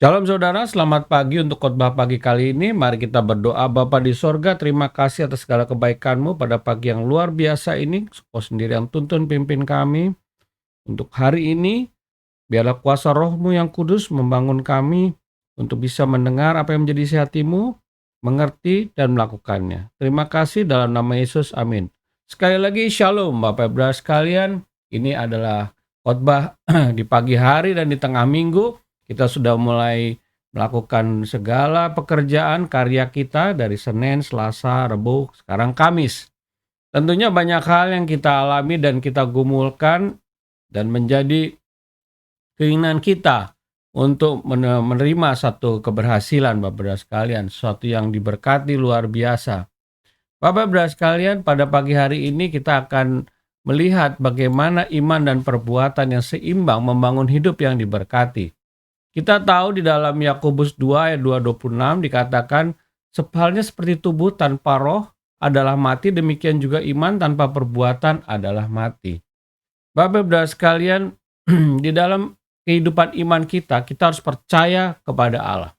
Shalom saudara, selamat pagi untuk khotbah pagi kali ini. Mari kita berdoa. Bapa di sorga, terima kasih atas segala kebaikan-Mu pada pagi yang luar biasa ini. Kau sendiri yang tuntun pimpin kami. Untuk hari ini, biarlah kuasa Roh-Mu yang kudus membangun kami untuk bisa mendengar apa yang menjadi isi hati-Mu, mengerti dan melakukannya. Terima kasih dalam nama Yesus, amin. Sekali lagi, shalom Bapak Ibu sekalian. Ini adalah khotbah di pagi hari dan di tengah minggu. Kita sudah mulai melakukan segala pekerjaan karya kita dari Senin, Selasa, Rabu, sekarang Kamis. Tentunya banyak hal yang kita alami dan kita gumulkan dan menjadi keinginan kita untuk menerima satu keberhasilan Bapak-Ibu sekalian, sesuatu yang diberkati luar biasa. Bapak-Ibu sekalian, pada pagi hari ini kita akan melihat bagaimana iman dan perbuatan yang seimbang membangun hidup yang diberkati. Kita tahu di dalam Yakobus 2 ayat 2:26 dikatakan, halnya seperti tubuh tanpa roh adalah mati, demikian juga iman tanpa perbuatan adalah mati. Bapak-Ibu sekalian, di dalam kehidupan iman kita harus percaya kepada Allah.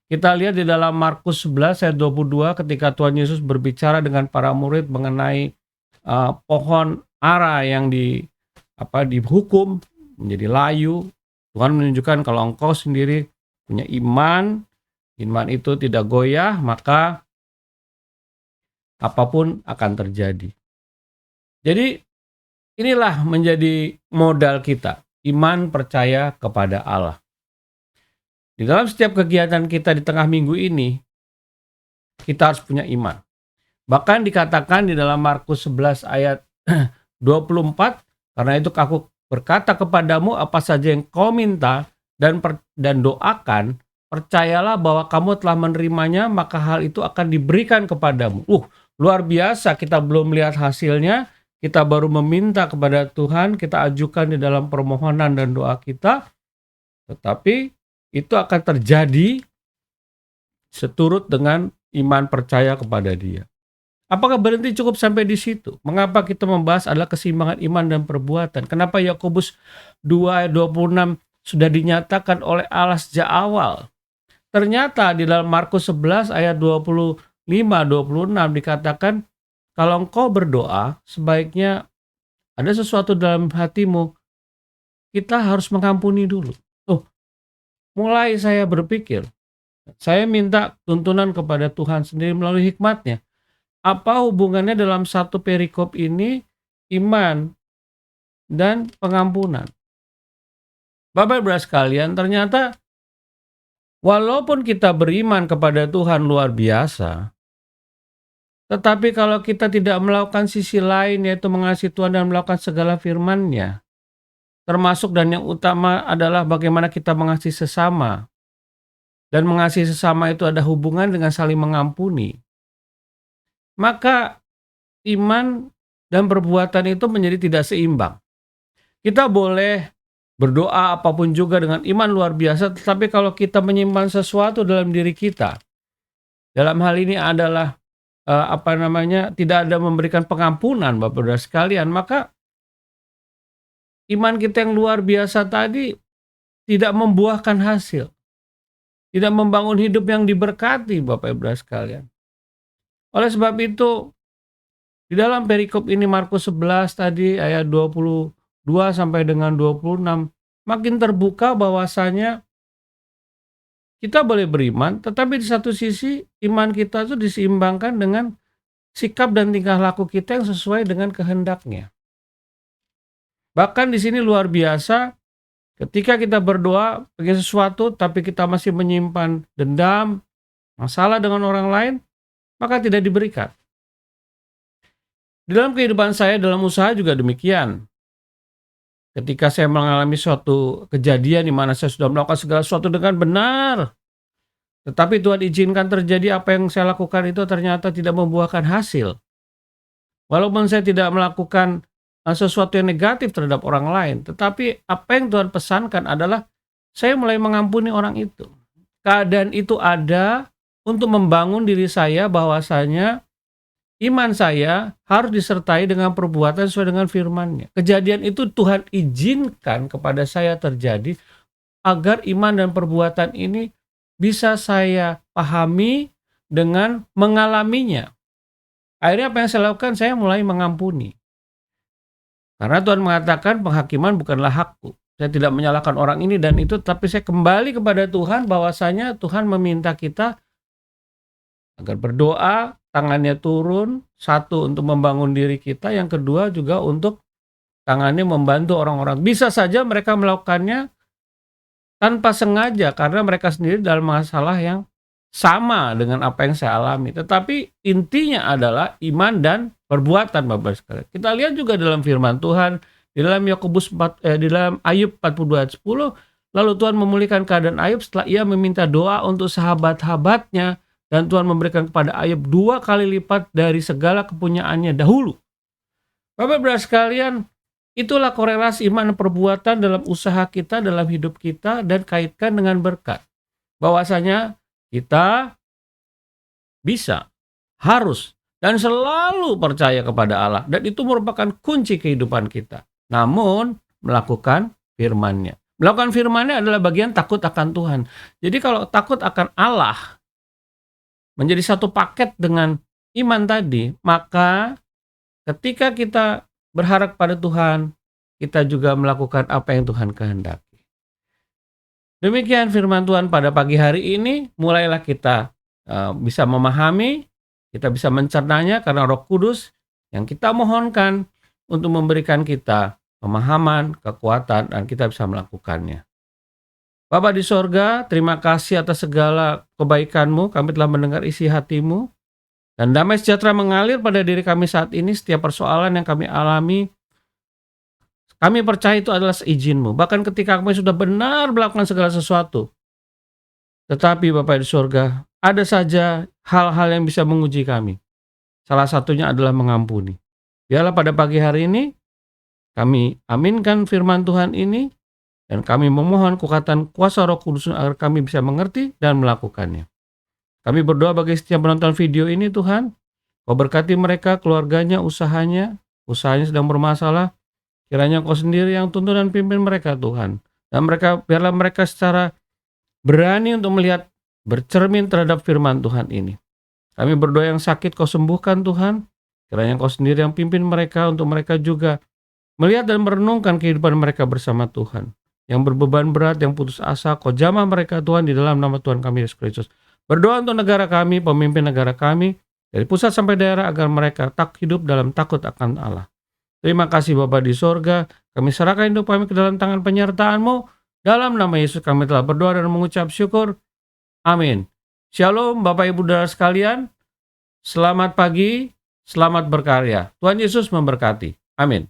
Kita lihat di dalam Markus 11 ayat 22 ketika Tuhan Yesus berbicara dengan para murid mengenai pohon ara yang dihukum menjadi layu. Tuhan menunjukkan kalau engkau sendiri punya iman itu tidak goyah, maka apapun akan terjadi. Jadi inilah menjadi modal kita, iman percaya kepada Allah. Di dalam setiap kegiatan kita di tengah minggu ini, kita harus punya iman. Bahkan dikatakan di dalam Markus 11 ayat 24, karena itu aku berkata kepadamu apa saja yang kau minta dan doakan, percayalah bahwa kamu telah menerimanya, maka hal itu akan diberikan kepadamu. Luar biasa, kita belum melihat hasilnya, kita baru meminta kepada Tuhan, kita ajukan di dalam permohonan dan doa kita, tetapi itu akan terjadi seturut dengan iman percaya kepada Dia. Apakah berhenti cukup sampai di situ? Mengapa kita membahas adalah keseimbangan iman dan perbuatan? Kenapa Yakobus 2 ayat 26 sudah dinyatakan oleh Allah sejak awal? Ternyata di dalam Markus 11 ayat 25-26 dikatakan, kalau engkau berdoa, sebaiknya ada sesuatu dalam hatimu, kita harus mengampuni dulu. Mulai saya berpikir, saya minta tuntunan kepada Tuhan sendiri melalui hikmat-Nya. Apa hubungannya dalam satu perikop ini iman dan pengampunan? Bapak-Ibu sekalian, ternyata walaupun kita beriman kepada Tuhan luar biasa, tetapi kalau kita tidak melakukan sisi lain, yaitu mengasihi Tuhan dan melakukan segala firman-Nya, termasuk dan yang utama adalah bagaimana kita mengasihi sesama. Dan mengasihi sesama itu ada hubungan dengan saling mengampuni. Maka iman dan perbuatan itu menjadi tidak seimbang. Kita boleh berdoa apapun juga dengan iman luar biasa, tetapi kalau kita menyimpan sesuatu dalam diri kita, dalam hal ini adalah tidak ada memberikan pengampunan Bapak-Saudara sekalian, maka iman kita yang luar biasa tadi tidak membuahkan hasil, tidak membangun hidup yang diberkati Bapak-Ibu sekalian. Oleh sebab itu, di dalam perikop ini Markus 11 tadi ayat 22 sampai dengan 26 makin terbuka bahwasanya kita boleh beriman, tetapi di satu sisi iman kita itu diseimbangkan dengan sikap dan tingkah laku kita yang sesuai dengan kehendak-Nya. Bahkan di sini luar biasa, ketika kita berdoa pengen sesuatu tapi kita masih menyimpan dendam, masalah dengan orang lain, maka tidak diberikan. Di dalam kehidupan saya, dalam usaha juga demikian. Ketika saya mengalami suatu kejadian di mana saya sudah melakukan segala sesuatu dengan benar, tetapi Tuhan izinkan terjadi apa yang saya lakukan itu ternyata tidak membuahkan hasil. Walaupun saya tidak melakukan sesuatu yang negatif terhadap orang lain, tetapi apa yang Tuhan pesankan adalah saya mulai mengampuni orang itu. Keadaan itu ada untuk membangun diri saya bahwasanya iman saya harus disertai dengan perbuatan sesuai dengan firman-Nya. Kejadian itu Tuhan izinkan kepada saya terjadi agar iman dan perbuatan ini bisa saya pahami dengan mengalaminya. Akhirnya apa yang saya lakukan? Saya mulai mengampuni. Karena Tuhan mengatakan penghakiman bukanlah hakku. Saya tidak menyalahkan orang ini dan itu, tapi saya kembali kepada Tuhan bahwasanya Tuhan meminta kita agar berdoa, tangannya turun, satu untuk membangun diri kita, yang kedua juga untuk tangannya membantu orang-orang. Bisa saja mereka melakukannya tanpa sengaja karena mereka sendiri dalam masalah yang sama dengan apa yang saya alami. Tetapi intinya adalah iman dan perbuatan, Bapak sekalian. Kita lihat juga dalam firman Tuhan di dalam di dalam Ayub 42 ayat 10, lalu Tuhan memulihkan keadaan Ayub setelah ia meminta doa untuk sahabat-sahabatnya, dan Tuhan memberikan kepada Ayub 2 kali lipat dari segala kepunyaannya dahulu. Bapak sekalian, itulah korelasi iman dan perbuatan dalam usaha kita, dalam hidup kita, dan kaitkan dengan berkat. Bahwasanya kita bisa, harus, dan selalu percaya kepada Allah. Dan itu merupakan kunci kehidupan kita. Namun, melakukan firman-Nya. Melakukan firman-Nya adalah bagian takut akan Tuhan. Jadi kalau takut akan Allah menjadi satu paket dengan iman tadi, maka ketika kita berharap pada Tuhan, kita juga melakukan apa yang Tuhan kehendaki. Demikian firman Tuhan pada pagi hari ini. Mulailah kita bisa memahami, kita bisa mencernanya karena Roh Kudus yang kita mohonkan untuk memberikan kita pemahaman, kekuatan, dan kita bisa melakukannya. Bapa di sorga, terima kasih atas segala kebaikan-Mu. Kami telah mendengar isi hati-Mu, dan damai sejahtera mengalir pada diri kami saat ini. Setiap persoalan yang kami alami, kami percaya itu adalah seizin-Mu. Bahkan ketika kami sudah benar melakukan segala sesuatu, tetapi Bapa di sorga, ada saja hal-hal yang bisa menguji kami. Salah satunya adalah mengampuni. Biarlah pada pagi hari ini, kami aminkan firman Tuhan ini, dan kami memohon kekuatan kuasa Roh Kudus agar kami bisa mengerti dan melakukannya. Kami berdoa bagi setiap penonton video ini, Tuhan. Kau berkati mereka, keluarganya, usahanya sedang bermasalah. Kiranya Kau sendiri yang tuntun dan pimpin mereka, Tuhan. Dan biarlah mereka secara berani untuk melihat, bercermin terhadap firman Tuhan ini. Kami berdoa yang sakit Kau sembuhkan, Tuhan. Kiranya Kau sendiri yang pimpin mereka untuk mereka juga melihat dan merenungkan kehidupan mereka bersama Tuhan. Yang berbeban berat, yang putus asa, Kau jamah mereka, Tuhan, di dalam nama Tuhan kami Yesus Kristus. Berdoa untuk negara kami, pemimpin negara kami, dari pusat sampai daerah, agar mereka tak hidup dalam takut akan Allah. Terima kasih Bapa di sorga, kami serahkan hidup kami ke dalam tangan penyertaan-Mu. Dalam nama Yesus kami telah berdoa dan mengucap syukur. Amin. Shalom Bapak Ibu Saudara sekalian. Selamat pagi, selamat berkarya. Tuhan Yesus memberkati. Amin.